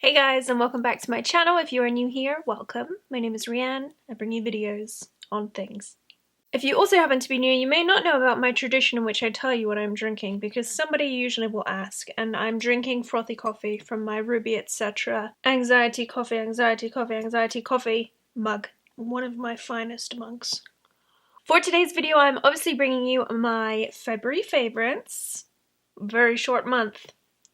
Hey guys, and welcome back to my channel. If you are new here, welcome. My name is Rhian. I bring you videos on things. If you also happen to be new, you may not know about my tradition in which I tell you what I'm drinking, because somebody usually will ask, and I'm drinking frothy coffee from my Ruby etc. Anxiety coffee, anxiety coffee, anxiety coffee mug. One of my finest mugs. For today's video, I'm obviously bringing you my February favorites. Very short month.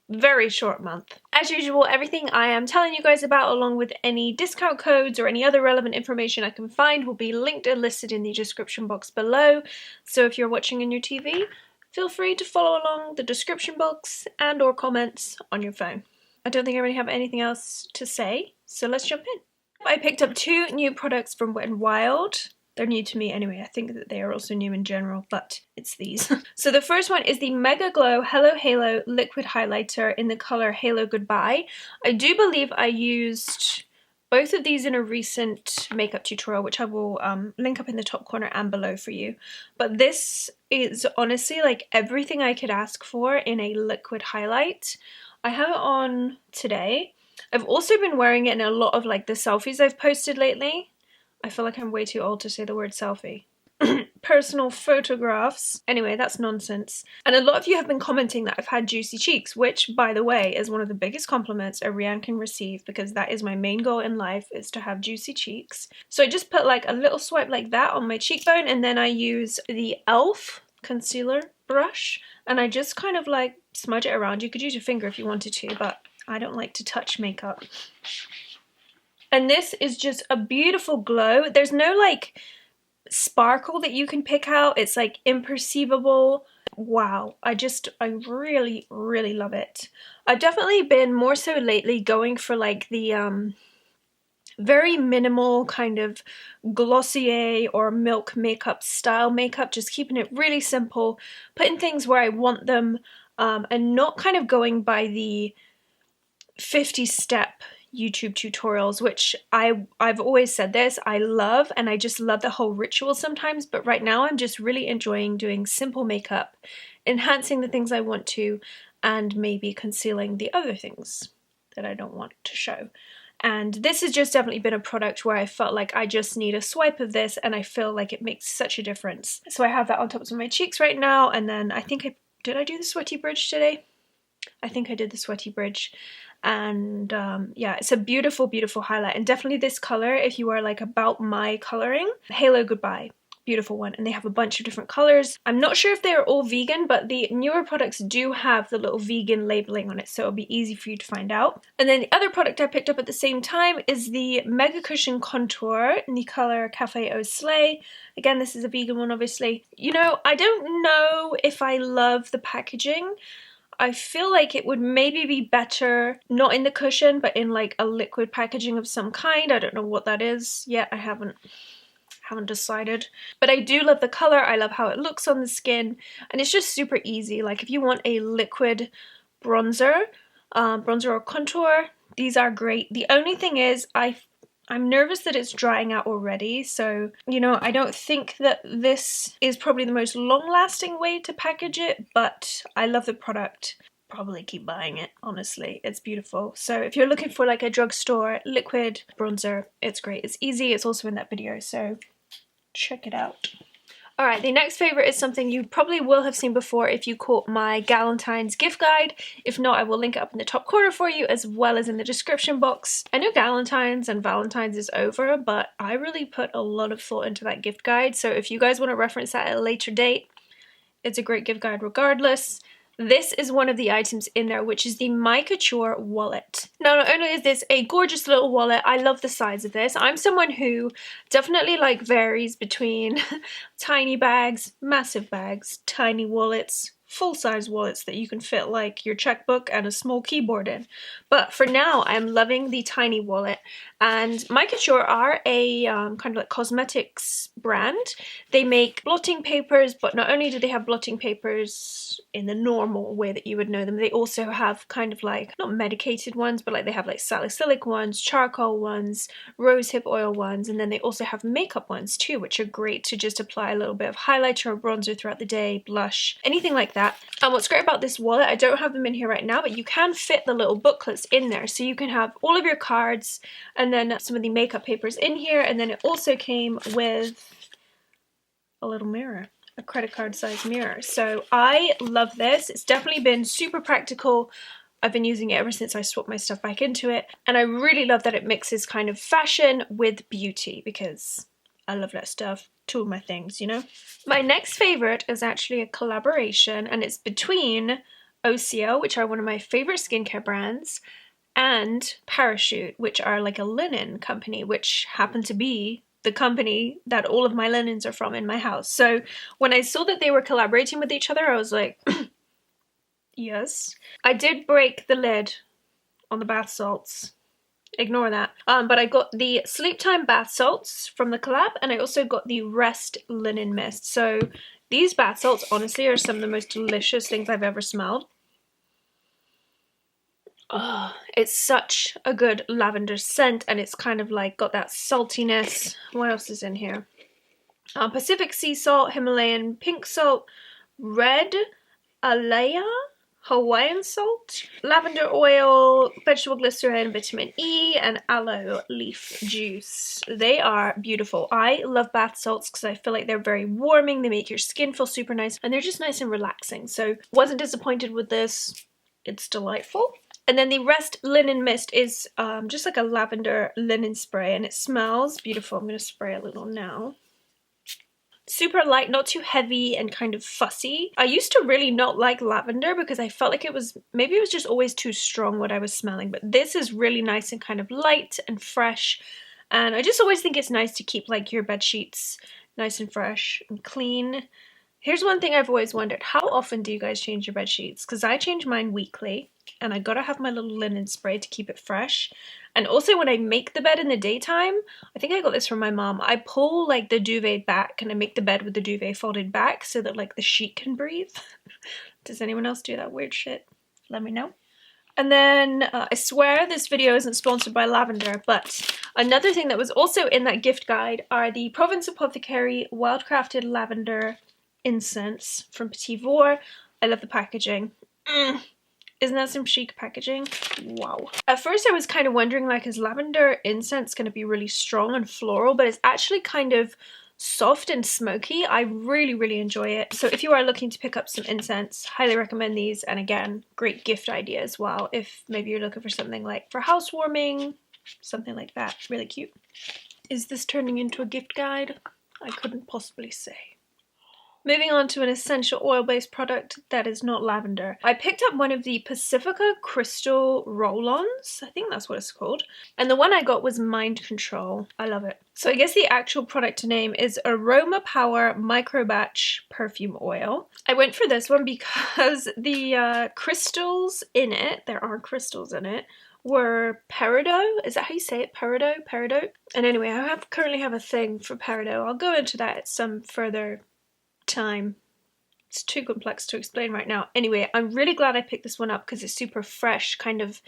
Very short month. As usual, everything I am telling you guys about, along with any discount codes or any other relevant information I can find, will be linked and listed in the description box below. So if you're watching on your TV, feel free to follow along the description box and or comments on your phone. I don't think I really have anything else to say, so let's jump in. I picked up two new products from Wet n Wild. They're new to me anyway. I think that they are also new in general, but it's these. So the first one is the Mega Glow Hello Halo Liquid Highlighter in the color Halo Goodbye. I do believe I used both of these in a recent makeup tutorial, which I will link up in the top corner and below for you. But this is honestly like everything I could ask for in a liquid highlight. I have it on today. I've also been wearing it in a lot of like the selfies I've posted lately. I feel like I'm way too old to say the word selfie. Personal photographs. Anyway, that's nonsense. And a lot of you have been commenting that I've had juicy cheeks, which, by the way, is one of the biggest compliments a Rhian can receive, because that is my main goal in life, is to have juicy cheeks. So I just put like a little swipe like that on my cheekbone, and then I use the e.l.f. concealer brush, and I just kind of like smudge it around. You could use your finger if you wanted to, but I don't like to touch makeup. And this is just a beautiful glow. There's no like sparkle that you can pick out. It's like imperceivable. Wow. I really, really love it. I've definitely been more so lately going for like the very minimal kind of Glossier or Milk makeup style makeup. Just keeping it really simple. Putting things where I want them and not kind of going by the 50-step YouTube tutorials, which I've always said this, I love, and I just love the whole ritual sometimes, but right now I'm just really enjoying doing simple makeup, enhancing the things I want to, and maybe concealing the other things that I don't want to show. And this has just definitely been a product where I felt like I just need a swipe of this, and I feel like it makes such a difference. So I have that on top of my cheeks right now, and then I think did I do the sweaty bridge today? I think I did the sweaty bridge. And yeah, it's a beautiful, beautiful highlight, and definitely this color if you are like about my coloring. Halo Goodbye, beautiful one, and they have a bunch of different colors. I'm not sure if they're all vegan, but the newer products do have the little vegan labeling on it, so it'll be easy for you to find out. And then the other product I picked up at the same time is the Mega Cushion Contour in the color Cafe Au Slay. Again, this is a vegan one, obviously. You know, I don't know if I love the packaging. I feel like it would maybe be better not in the cushion, but in like a liquid packaging of some kind. I don't know what that is yet. I haven't decided. But I do love the color. I love how it looks on the skin, and it's just super easy. Like if you want a liquid bronzer, or contour, these are great. The only thing is I'm nervous that it's drying out already, so, you know, I don't think that this is probably the most long-lasting way to package it, but I love the product. Probably keep buying it, honestly. It's beautiful. So if you're looking for like a drugstore liquid bronzer, it's great. It's easy. It's also in that video, so check it out. Alright, the next favourite is something you probably will have seen before if you caught my Galentine's gift guide. If not, I will link it up in the top corner for you, as well as in the description box. I know Galentine's and Valentine's is over, but I really put a lot of thought into that gift guide, so if you guys want to reference that at a later date, it's a great gift guide regardless. This is one of the items in there, which is the Couture Wallet. Now, not only is this a gorgeous little wallet, I love the size of this. I'm someone who definitely like varies between tiny bags, massive bags, tiny wallets, full-size wallets that you can fit like your checkbook and a small keyboard in. But for now, I'm loving the tiny wallet, And my Couture are a kind of like cosmetics brand. They make blotting papers, but not only do they have blotting papers in the normal way that you would know them, they also have kind of like, not medicated ones, but like they have like salicylic ones, charcoal ones, rosehip oil ones, and then they also have makeup ones too, which are great to just apply a little bit of highlighter or bronzer throughout the day, blush, anything like that. And what's great about this wallet, I don't have them in here right now, but you can fit the little booklets in there, so you can have all of your cards and then some of the makeup papers in here. And then it also came with a little mirror, a credit card size mirror. So I love this. It's definitely been super practical. I've been using it ever since I swapped my stuff back into it. And I really love that it mixes kind of fashion with beauty, because I love that stuff. Two of my things, you know? My next favorite is actually a collaboration, and it's between Osio, which are one of my favorite skincare brands, and Parachute, which are like a linen company, which happen to be the company that all of my linens are from in my house. So when I saw that they were collaborating with each other, I was like, yes. I did break the lid on the bath salts. Ignore that. But I got the Sleep Time bath salts from the collab, and I also got the Rest linen mist. So these bath salts honestly are some of the most delicious things I've ever smelled. Oh, it's such a good lavender scent, and it's kind of like got that saltiness. What else is in here? Pacific sea salt, Himalayan pink salt, red alea, Hawaiian salt, lavender oil, vegetable glycerin, vitamin E, and aloe leaf juice. They are beautiful. I love bath salts because I feel like they're very warming. They make your skin feel super nice, and they're just nice and relaxing. So wasn't disappointed with this. It's delightful. And then the Rest linen mist is just like a lavender linen spray, and it smells beautiful. I'm going to spray a little now. Super light, not too heavy and kind of fussy. I used to really not like lavender because I felt like maybe it was just always too strong what I was smelling, but this is really nice and kind of light and fresh. And I just always think it's nice to keep like your bed sheets nice and fresh and clean. Here's one thing I've always wondered, how often do you guys change your bed sheets? Because I change mine weekly, and I gotta have my little linen spray to keep it fresh. And also when I make the bed in the daytime, I think I got this from my mom, I pull like the duvet back and I make the bed with the duvet folded back so that like the sheet can breathe. Does anyone else do that weird shit? Let me know. And then I swear this video isn't sponsored by lavender, but another thing that was also in that gift guide are the Provence Apothecary Wildcrafted Lavender Incense from Petit Vour. I love the packaging. Isn't that some chic packaging? Wow. At first I was kind of wondering, like, is lavender incense going to be really strong and floral, but it's actually kind of soft and smoky. I really, really enjoy it. So if you are looking to pick up some incense, highly recommend these. And again, great gift idea as well. If maybe you're looking for something like for housewarming, something like that. Really cute. Is this turning into a gift guide? I couldn't possibly say. Moving on to an essential oil-based product that is not lavender. I picked up one of the Pacifica Crystal Roll-Ons. I think that's what it's called. And the one I got was Mind Control. I love it. So I guess the actual product name is Aroma Power Micro Batch Perfume Oil. I went for this one because the crystals in it, there are crystals in it, were peridot. Is that how you say it? Peridot? Peridot? And anyway, I currently have a thing for peridot. I'll go into that at some further time. It's too complex to explain right now. Anyway, I'm really glad I picked this one up because it's super fresh, kind of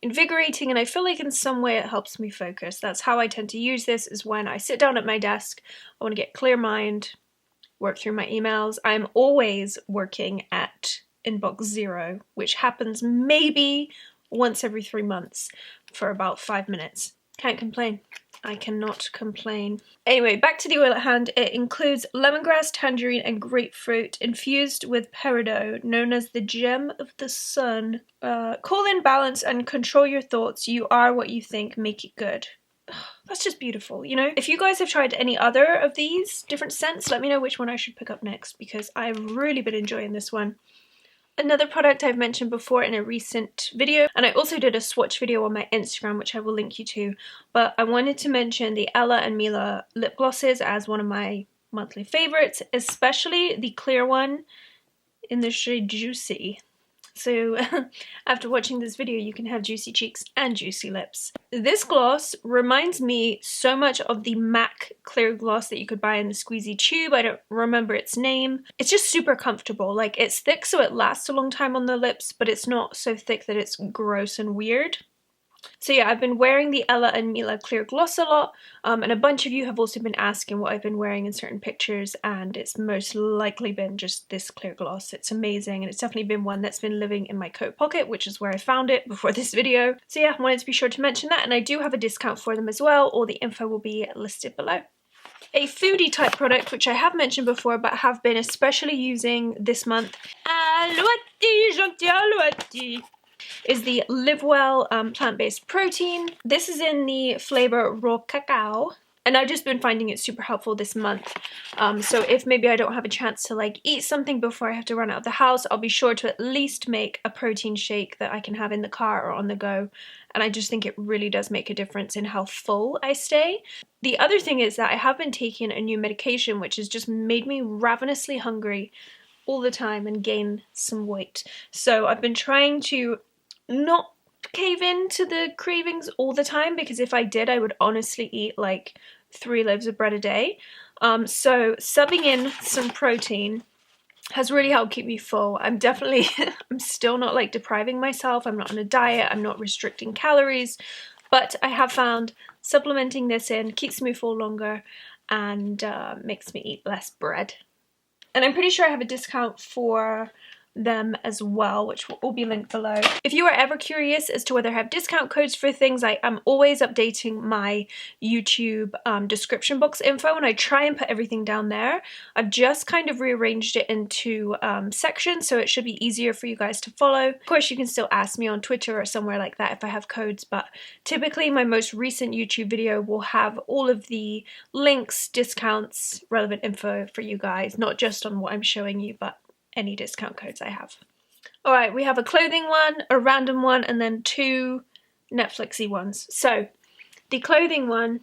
invigorating, and I feel like in some way it helps me focus. That's how I tend to use this, is when I sit down at my desk, I want to get clear mind, work through my emails. I'm always working at inbox 0, which happens maybe once every 3 months for about 5 minutes. Can't complain. I cannot complain. Anyway, back to the oil at hand. It includes lemongrass, tangerine, and grapefruit infused with peridot, known as the gem of the sun. Call in balance and control your thoughts. You are what you think. Make it good. That's just beautiful, you know? If you guys have tried any other of these different scents, let me know which one I should pick up next, because I've really been enjoying this one. Another product I've mentioned before in a recent video, and I also did a swatch video on my Instagram, which I will link you to, but I wanted to mention the Ella and Mila lip glosses as one of my monthly favorites, especially the clear one in the shade Juicy. So after watching this video, you can have juicy cheeks and juicy lips. This gloss reminds me so much of the MAC clear gloss that you could buy in the squeezy tube. I don't remember its name. It's just super comfortable. Like, it's thick so it lasts a long time on the lips, but it's not so thick that it's gross and weird. So yeah, I've been wearing the Ella and Mila clear gloss a lot, and a bunch of you have also been asking what I've been wearing in certain pictures, and it's most likely been just this clear gloss. It's amazing, and it's definitely been one that's been living in my coat pocket, which is where I found it before this video. So yeah, I wanted to be sure to mention that, and I do have a discount for them as well. All the info will be listed below. A foodie type product, which I have mentioned before, but have been especially using this month, is the Live Well plant-based protein. This is in the flavor raw cacao, and I've just been finding it super helpful this month. So if maybe I don't have a chance to like eat something before I have to run out of the house, I'll be sure to at least make a protein shake that I can have in the car or on the go. And I just think it really does make a difference in how full I stay. The other thing is that I have been taking a new medication which has just made me ravenously hungry all the time and gain some weight. So I've been trying to not cave into the cravings all the time, because if I did, I would honestly eat like 3 loaves of bread a day. So subbing in some protein has really helped keep me full. I'm still not like depriving myself. I'm not on a diet. I'm not restricting calories, but I have found supplementing this in keeps me full longer and makes me eat less bread. And I'm pretty sure I have a discount for them as well, which will all be linked below. If you are ever curious as to whether I have discount codes for things, I am always updating my YouTube description box info, and I try and put everything down there. I've just kind of rearranged it into sections, so it should be easier for you guys to follow. Of course, you can still ask me on Twitter or somewhere like that if I have codes, but typically my most recent YouTube video will have all of the links, discounts, relevant info for you guys, not just on what I'm showing you, but any discount codes I have. Alright, we have a clothing one, a random one, and then 2 Netflixy ones. So, the clothing one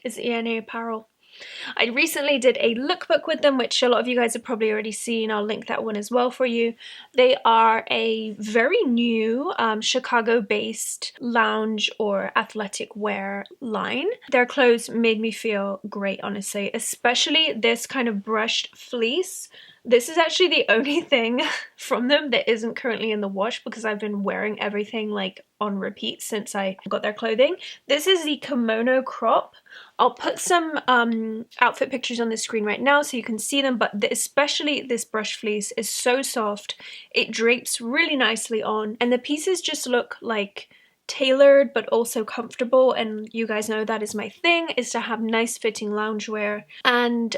is ENA Apparel. I recently did a lookbook with them, which a lot of you guys have probably already seen. I'll link that one as well for you. They are a very new Chicago-based lounge or athletic wear line. Their clothes made me feel great, honestly, especially this kind of brushed fleece. This is actually the only thing from them that isn't currently in the wash, because I've been wearing everything like on repeat since I got their clothing. This is the kimono crop. I'll put some outfit pictures on the screen right now so you can see them, but especially this brush fleece is so soft. It drapes really nicely on, and the pieces just look like tailored but also comfortable, and you guys know that is my thing, is to have nice fitting loungewear. And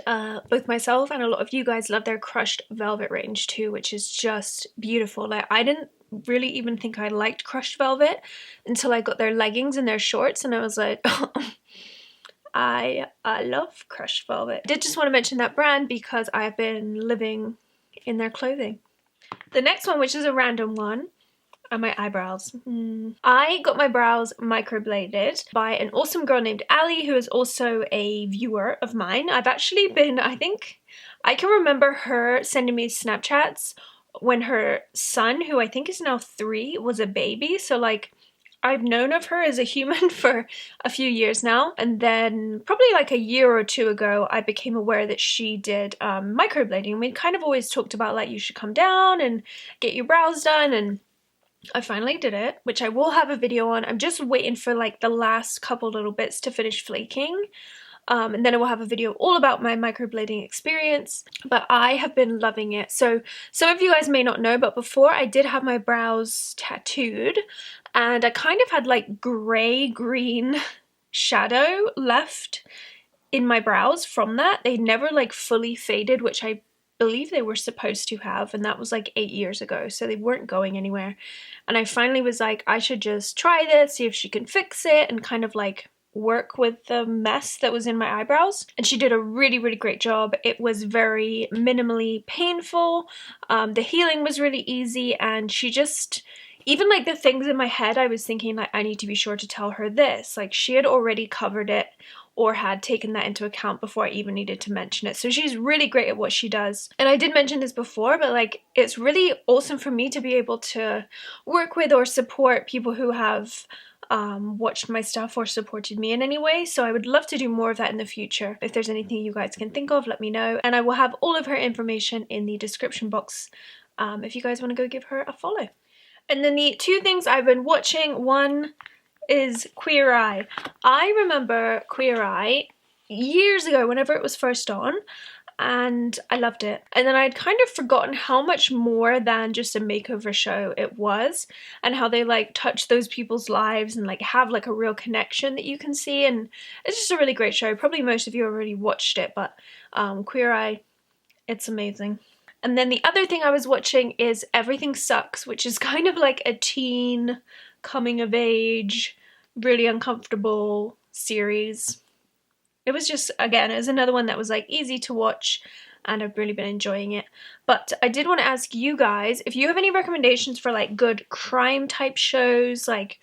both myself and a lot of you guys love their crushed velvet range too, which is just beautiful. Like, I didn't really even think I liked crushed velvet until I got their leggings and their shorts, and I was like, oh, I love crushed velvet. I did just want to mention that brand because I've been living in their clothing. The next one, which is a random one, are my eyebrows. I got my brows microbladed by an awesome girl named Ali, who is also a viewer of mine. I've actually been, I think, I can remember her sending me Snapchats when her son, who I think is now 3, was a baby. So like, I've known of her as a human for a few years now, and then probably like a year or 2 ago I became aware that she did microblading. We kind of always talked about like, you should come down and get your brows done, and I finally did it, which I will have a video on. I'm just waiting for like the last couple little bits to finish flaking. And then I will have a video all about my microblading experience, but I have been loving it. So some of you guys may not know, but before I did have my brows tattooed, and I kind of had like gray-green shadow left in my brows from that. They never like fully faded, which I believe they were supposed to have, and that was like 8 years ago, so they weren't going anywhere. And I finally was like, I should just try this, see if she can fix it, and kind of like work with the mess that was in my eyebrows. And she did a really, really great job. It was very minimally painful. The healing was really easy, and she just, even like the things in my head, I was thinking like, I need to be sure to tell her this. Like she had already covered it or had taken that into account before I even needed to mention it. So she's really great at what she does. And I did mention this before, but like it's really awesome for me to be able to work with or support people who have watched my stuff or supported me in any way. So I would love to do more of that in the future. If there's anything you guys can think of, let me know. And I will have all of her information in the description box if you guys want to go give her a follow. And then the two things I've been watching, one is Queer Eye. I remember Queer Eye years ago whenever it was first on, and I loved it. And then I'd kind of forgotten how much more than just a makeover show it was, and how they like touch those people's lives and like have like a real connection that you can see. And it's just a really great show. Probably most of you already watched it, but Queer Eye, it's amazing. And then the other thing I was watching is Everything Sucks, which is kind of like a teen coming of age, really uncomfortable series. It was just, again, it was another one that was like easy to watch and I've really been enjoying it. But I did want to ask you guys if you have any recommendations for like good crime type shows. Like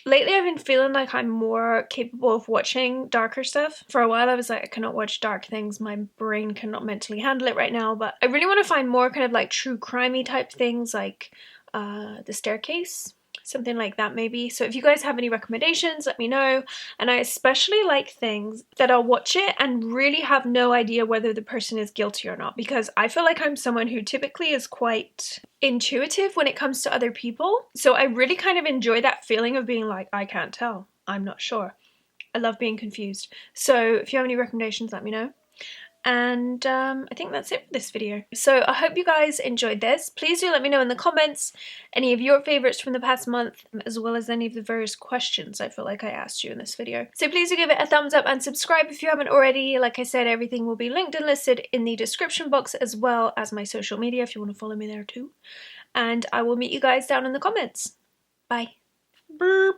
lately I've been feeling like I'm more capable of watching darker stuff. For a while I was like, I cannot watch dark things, my brain cannot mentally handle it right now, but I really want to find more kind of like true crimey type things, like The Staircase, something like that maybe. So if you guys have any recommendations, let me know. And I especially like things that I'll watch it and really have no idea whether the person is guilty or not, because I feel like I'm someone who typically is quite intuitive when it comes to other people. So I really kind of enjoy that feeling of being like, I can't tell, I'm not sure. I love being confused. So if you have any recommendations, let me know. And I think that's it for this video. So I hope you guys enjoyed this. Please do let me know in the comments any of your favorites from the past month, as well as any of the various questions I feel like I asked you in this video. So please do give it a thumbs up and subscribe if you haven't already. Like I said, everything will be linked and listed in the description box, as well as my social media if you want to follow me there too. And I will meet you guys down in the comments. Bye. Boop.